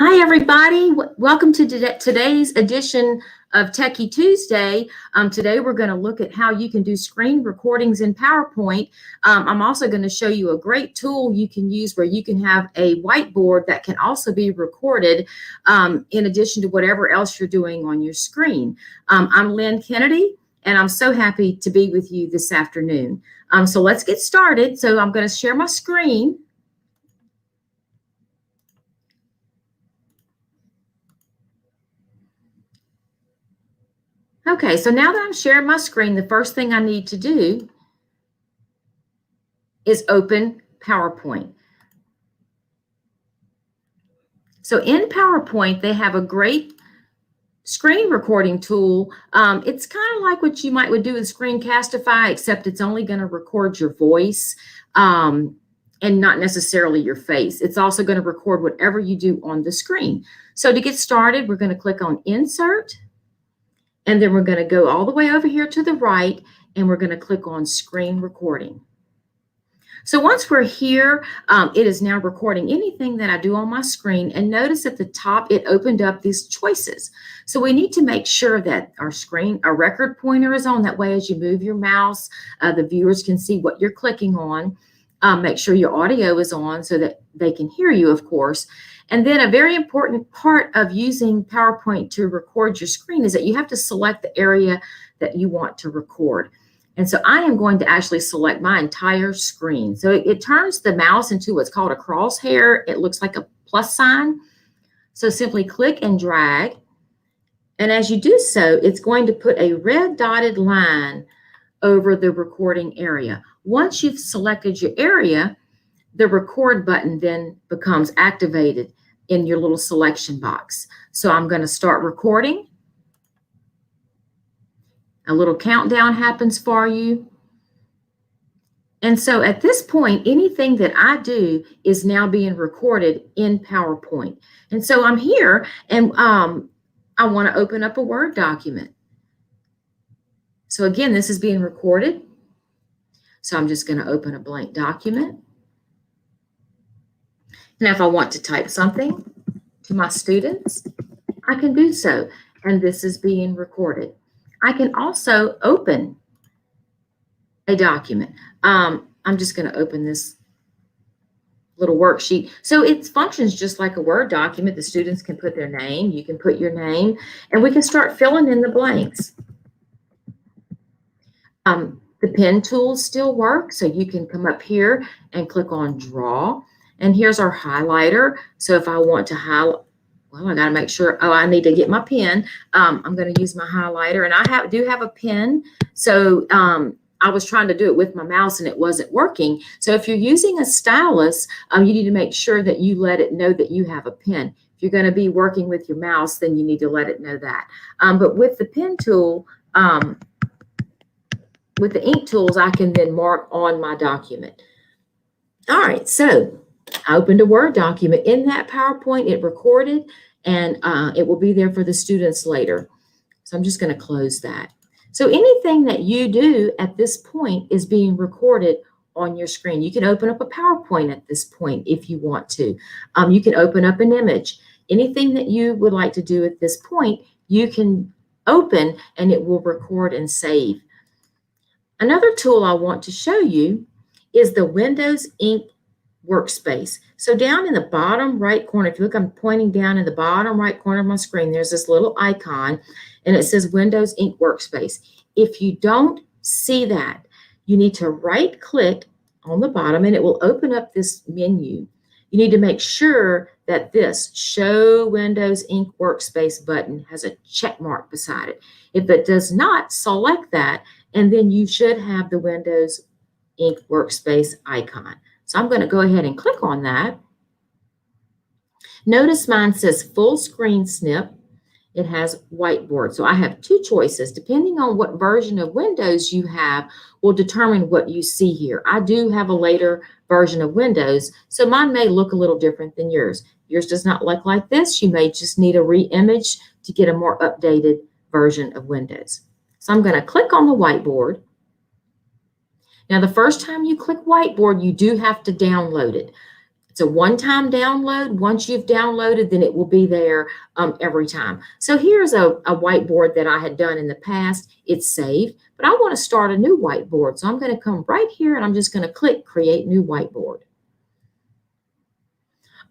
Hi, everybody. Welcome to today's edition of Techy Tuesday. Today, we're going to look at how you can do screen recordings in PowerPoint. I'm also going to show you a great tool you can use where you can have a whiteboard that can also be recorded in addition to whatever else you're doing on your screen. I'm Lynn Kennedy, and I'm so happy to be with you this afternoon. So let's get started. So I'm going to share my screen. Okay, so now that I'm sharing my screen, the first thing I need to do is open PowerPoint. So in PowerPoint, they have a great screen recording tool. It's kind of like what you would do in Screencastify, except it's only going to record your voice and not necessarily your face. It's also going to record whatever you do on the screen. So to get started, we're going to click on Insert. And then we're going to go all the way over here to the right, and we're going to click on Screen Recording. So once we're here, it is now recording anything that I do on my screen. And notice at the top, it opened up these choices. So we need to make sure that our record pointer is on. That way, as you move your mouse, the viewers can see what you're clicking on. Make sure your audio is on so that they can hear you, of course. And then a very important part of using PowerPoint to record your screen is that you have to select the area that you want to record. And so I am going to actually select my entire screen. So it turns the mouse into what's called a crosshair. It looks like a plus sign. So simply click and drag. And as you do so, it's going to put a red dotted line over the recording area. Once you've selected your area, the record button then becomes activated in your little selection box. So I'm going to start recording. A little countdown happens for you. And so at this point, anything that I do is now being recorded in PowerPoint. And so I'm here and I want to open up a Word document. So again, this is being recorded. So I'm just going to open a blank document. Now, if I want to type something to my students, I can do so, and this is being recorded. I can also open a document. I'm just going to open this little worksheet. So it functions just like a Word document. The students can put their name, you can put your name, and we can start filling in the blanks. The pen tools still work, so you can come up here and click on Draw. And here's our highlighter. So if I want to highlight, well, I got to make sure, I need to get my pen. I'm going to use my highlighter, and I do have a pen. So I was trying to do it with my mouse and it wasn't working. So if you're using a stylus, you need to make sure that you let it know that you have a pen. If you're going to be working with your mouse, then you need to let it know that. But with the pen tool, with the ink tools, I can then mark on my document. All right, so I opened a Word document. In that PowerPoint, it recorded, and it will be there for the students later. So I'm just going to close that. So anything that you do at this point is being recorded on your screen. You can open up a PowerPoint at this point if you want to. You can open up an image. Anything that you would like to do at this point, you can open, and it will record and save. Another tool I want to show you is the Windows Ink Workspace. So down in the bottom right corner, if you look, I'm pointing down in the bottom right corner of my screen, there's this little icon, and it says Windows Ink Workspace. If you don't see that, you need to right-click on the bottom, and it will open up this menu. You need to make sure that this Show Windows Ink Workspace button has a check mark beside it. If it does not, select that, and then you should have the Windows Ink Workspace icon. So I'm going to go ahead and click on that. Notice mine says Full Screen Snip. It has Whiteboard. So I have two choices. Depending on what version of Windows you have will determine what you see here. I do have a later version of Windows, so mine may look a little different than yours. Yours does not look like this. You may just need a re-image to get a more updated version of Windows. So I'm going to click on the whiteboard. Now, the first time you click whiteboard, you do have to download it. It's a one-time download. Once you've downloaded, then it will be there every time. So here's a whiteboard that I had done in the past. It's saved, but I want to start a new whiteboard. So I'm going to come right here and I'm just going to click Create New Whiteboard.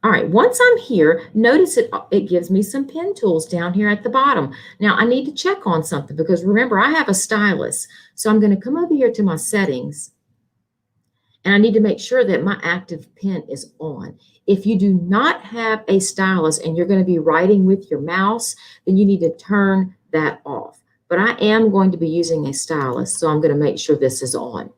All right, once I'm here, notice it gives me some pen tools down here at the bottom. Now I need to check on something because remember I have a stylus. So I'm going to come over here to my settings and I need to make sure that my active pen is on. If you do not have a stylus and you're going to be writing with your mouse, then you need to turn that off. But I am going to be using a stylus, so I'm going to make sure this is on.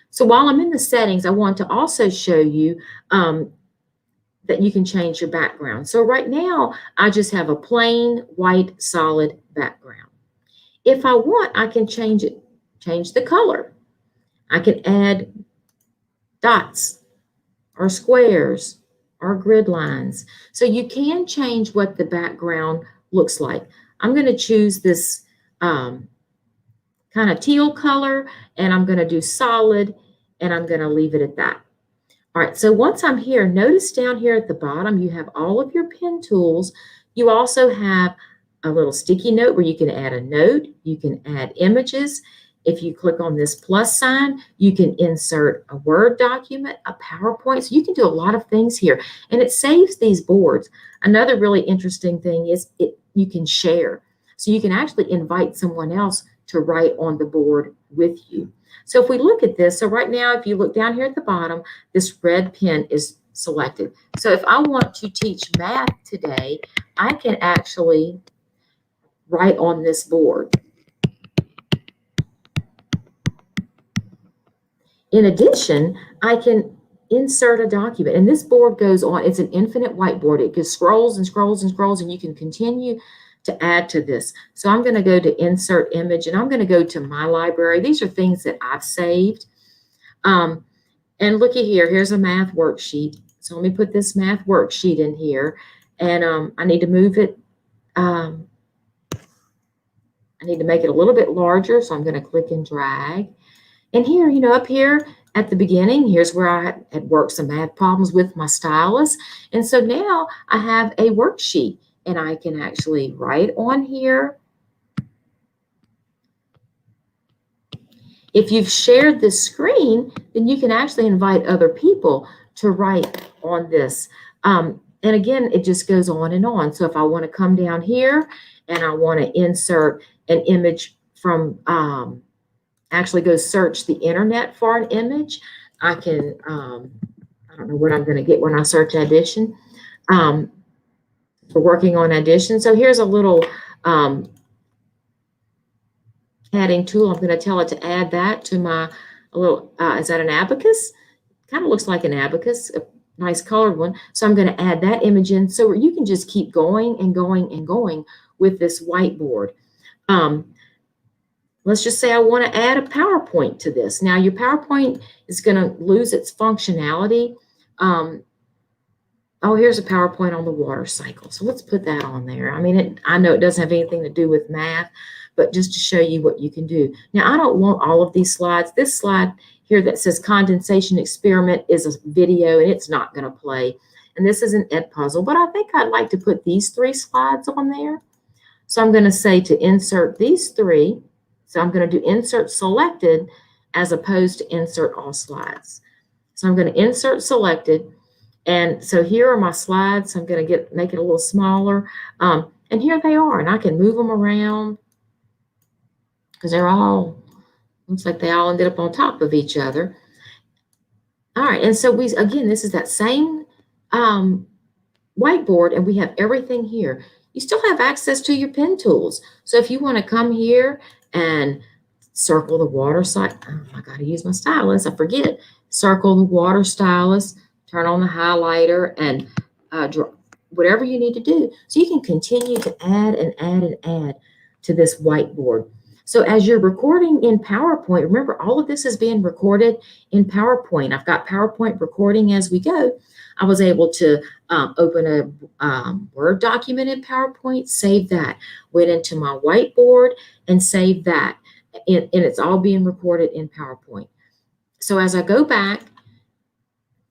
So while I'm in the settings, I want to also show you that you can change your background. So right now, I just have a plain white solid background. If I want, I can change it, change the color. I can add dots or squares or grid lines. So you can change what the background looks like. I'm going to choose this kind of teal color, and I'm going to do solid, and I'm going to leave it at that. All right, so once I'm here, notice down here at the bottom, you have all of your pen tools. You also have a little sticky note where you can add a note, you can add images. If you click on this plus sign, you can insert a Word document, a PowerPoint. So you can do a lot of things here, and it saves these boards. Another really interesting thing is you can share. So you can actually invite someone else to write on the board with you. So if we look at this, so right now, if you look down here at the bottom, this red pen is selected. So if I want to teach math today, I can actually write on this board. In addition, I can insert a document, and this board goes on. It's an infinite whiteboard. It just scrolls and scrolls and scrolls, and you can continue to add to this. So I'm going to go to insert image, and I'm going to go to my library. These are things that I've saved. And looky here, here's a math worksheet. So let me put this math worksheet in here, and I need to move it. I need to make it a little bit larger, so I'm going to click and drag. And here, you know, up here at the beginning, here's where I had worked some math problems with my stylus. And so now I have a worksheet, and I can actually write on here. If you've shared this screen, then you can actually invite other people to write on this. And again, it just goes on and on. So if I want to come down here and I want to insert an image from, actually go search the internet for an image, I can, I don't know what I'm going to get when I search Audition. For working on Audition. So here's a little adding tool. I'm going to tell it to add that to my little, is that an abacus? Kind of looks like an abacus, a nice colored one. So I'm going to add that image in so you can just keep going and going and going with this whiteboard. Let's just say I want to add a PowerPoint to this. Now your PowerPoint is going to lose its functionality. Oh, here's a PowerPoint on the water cycle. So let's put that on there. I mean, I know it doesn't have anything to do with math, but just to show you what you can do. Now, I don't want all of these slides. This slide here that says condensation experiment is a video, and it's not going to play. And this is an Ed puzzle, but I think I'd like to put these 3 slides on there. So I'm going to say to insert these 3. So I'm going to do insert selected as opposed to insert all slides. So I'm going to insert selected. And so here are my slides. I'm going to make it a little smaller. And here they are. And I can move them around because they're all, looks like they all ended up on top of each other. All right. And so again, this is that same whiteboard, and we have everything here. You still have access to your pen tools. So if you want to come here and circle the water cycle, oh, I got to use my stylus. I forget. Circle the water stylus. Turn on the highlighter and draw whatever you need to do. So you can continue to add and add and add to this whiteboard. So as you're recording in PowerPoint, remember all of this is being recorded in PowerPoint. I've got PowerPoint recording as we go. I was able to open a Word document in PowerPoint, save that, went into my whiteboard and saved that. And it's all being recorded in PowerPoint. So as I go back,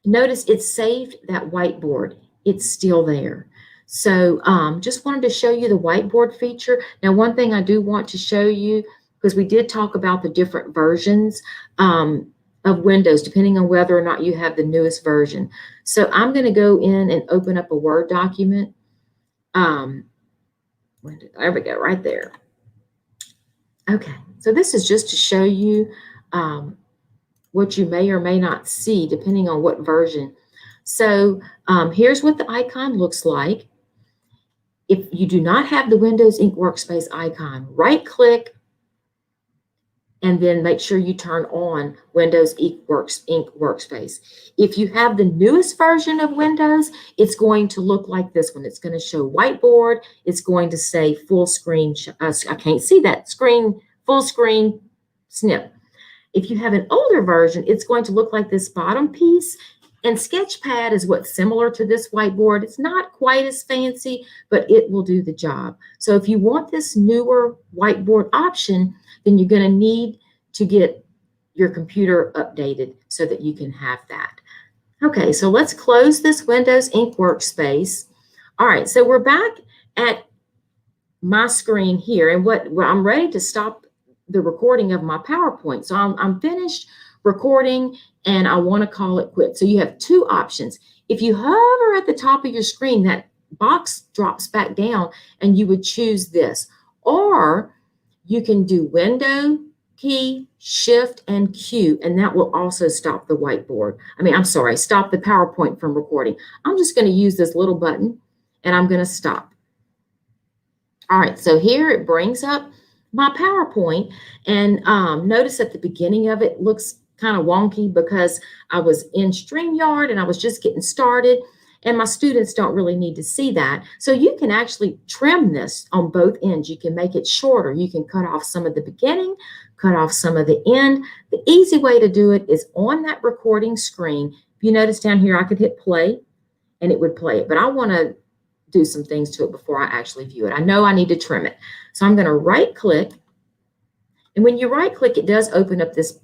Notice it saved that whiteboard. It's still there. So just wanted to show you the whiteboard feature. Now, one thing I do want to show you, because we did talk about the different versions of Windows, depending on whether or not you have the newest version. So I'm going to go in and open up a Word document. There we go, right there. Okay, so this is just to show you what you may or may not see, depending on what version. So here's what the icon looks like. If you do not have the Windows Ink Workspace icon, right-click and then make sure you turn on Windows Ink Workspace. If you have the newest version of Windows, it's going to look like this one. It's going to show whiteboard. It's going to say full screen. I can't see that screen, full screen snip. If you have an older version, it's going to look like this bottom piece. And Sketchpad is what's similar to this whiteboard. It's not quite as fancy, but it will do the job. So if you want this newer whiteboard option, then you're going to need to get your computer updated so that you can have that. Okay, so let's close this Windows Ink Workspace. All right, so we're back at my screen here, and I'm ready to stop the recording of my PowerPoint. So I'm finished recording and I want to call it quit. So you have two options. If you hover at the top of your screen, that box drops back down and you would choose this. Or you can do Window key, Shift, and Q, and that will also stop the whiteboard. Stop the PowerPoint from recording. I'm just going to use this little button and I'm going to stop. All right, so here it brings up my PowerPoint, and notice at the beginning of it looks kind of wonky because I was in StreamYard and I was just getting started, and my students don't really need to see that. So you can actually trim this on both ends. You can make it shorter. You can cut off some of the beginning, cut off some of the end. The easy way to do it is on that recording screen. If you notice down here, I could hit play and it would play it, but I want to do some things to it before I actually view it. I know I need to trim it. So I'm going to right click. And when you right click, it does open up this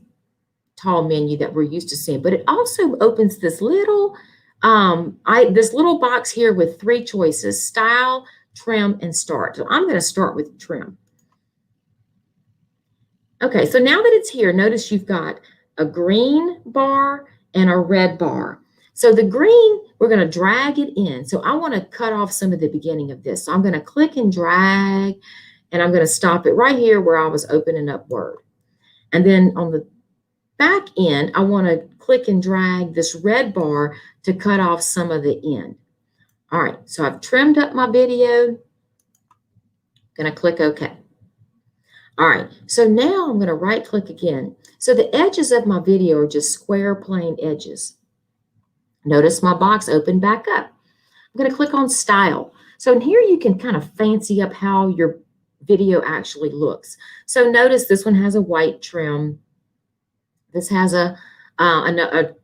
tall menu that we're used to seeing, but it also opens this little box here with three choices: style, trim, and start. So I'm going to start with trim. Okay, so now that it's here, notice you've got a green bar and a red bar. So the green, we're going to drag it in. So I want to cut off some of the beginning of this. So I'm going to click and drag, and I'm going to stop it right here where I was opening up Word. And then on the back end, I want to click and drag this red bar to cut off some of the end. All right, so I've trimmed up my video. Going to click OK. All right, so now I'm going to right click again. So the edges of my video are just square plain edges. Notice my box opened back up. I'm going to click on Style. So in here you can kind of fancy up how your video actually looks. So notice this one has a white trim. This has a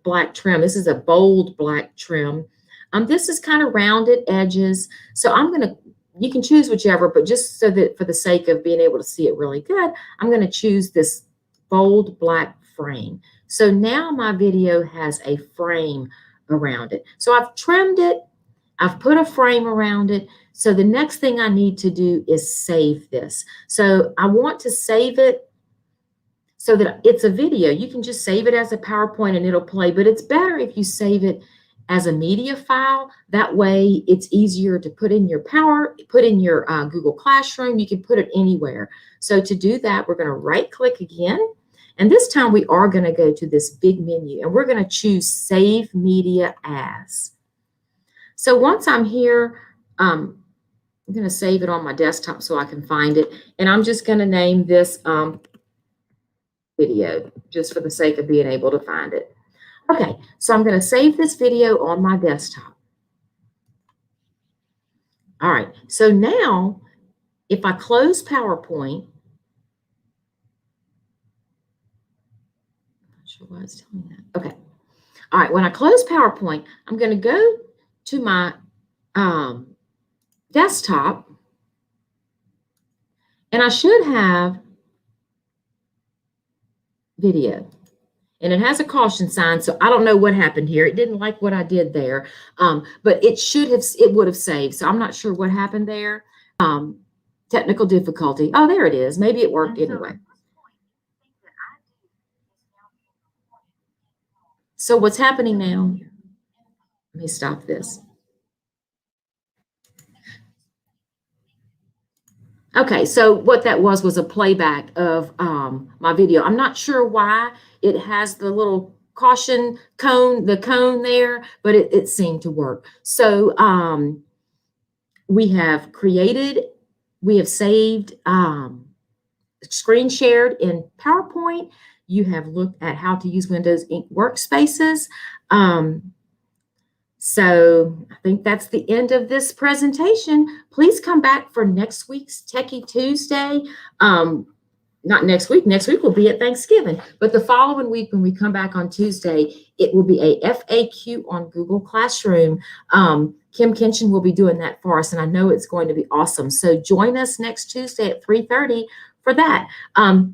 black trim. This is a bold black trim. This is kind of rounded edges. So you can choose whichever, but just so that for the sake of being able to see it really good, I'm going to choose this bold black frame. So now my video has a frame around it. So I've trimmed it. I've put a frame around it. So the next thing I need to do is save this. So I want to save it so that it's a video. You can just save it as a PowerPoint and it'll play, but it's better if you save it as a media file. That way it's easier to put in your Google Classroom. You can put it anywhere. So to do that, we're going to right click again. And this time we are going to go to this big menu and we're going to choose Save Media As. So once I'm here, I'm going to save it on my desktop so I can find it. And I'm just going to name this video just for the sake of being able to find it. Okay, so I'm going to save this video on my desktop. All right, so now if I close PowerPoint, why it's telling me that. Okay. All right. When I close PowerPoint, I'm going to go to my desktop, and I should have video. And it has a caution sign, so I don't know what happened here. It didn't like what I did there, but it would have saved. So I'm not sure what happened there. Technical difficulty. Oh, there it is. Maybe it worked anyway. So what's happening now? Let me stop this. Okay, so what that was a playback of my video. I'm not sure why it has the little caution cone, the cone there, but it seemed to work. So we have saved, screen shared in PowerPoint. You have looked at how to use Windows Ink Workspaces. So I think that's the end of this presentation. Please come back for next week's Techie Tuesday. Not next week. Next week will be at Thanksgiving. But the following week, when we come back on Tuesday, it will be a FAQ on Google Classroom. Kim Kenshin will be doing that for us, and I know it's going to be awesome. So join us next Tuesday at 3:30 for that.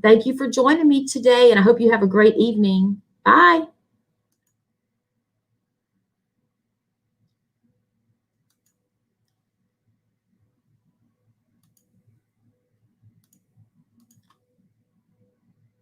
Thank you for joining me today, and I hope you have a great evening. Bye.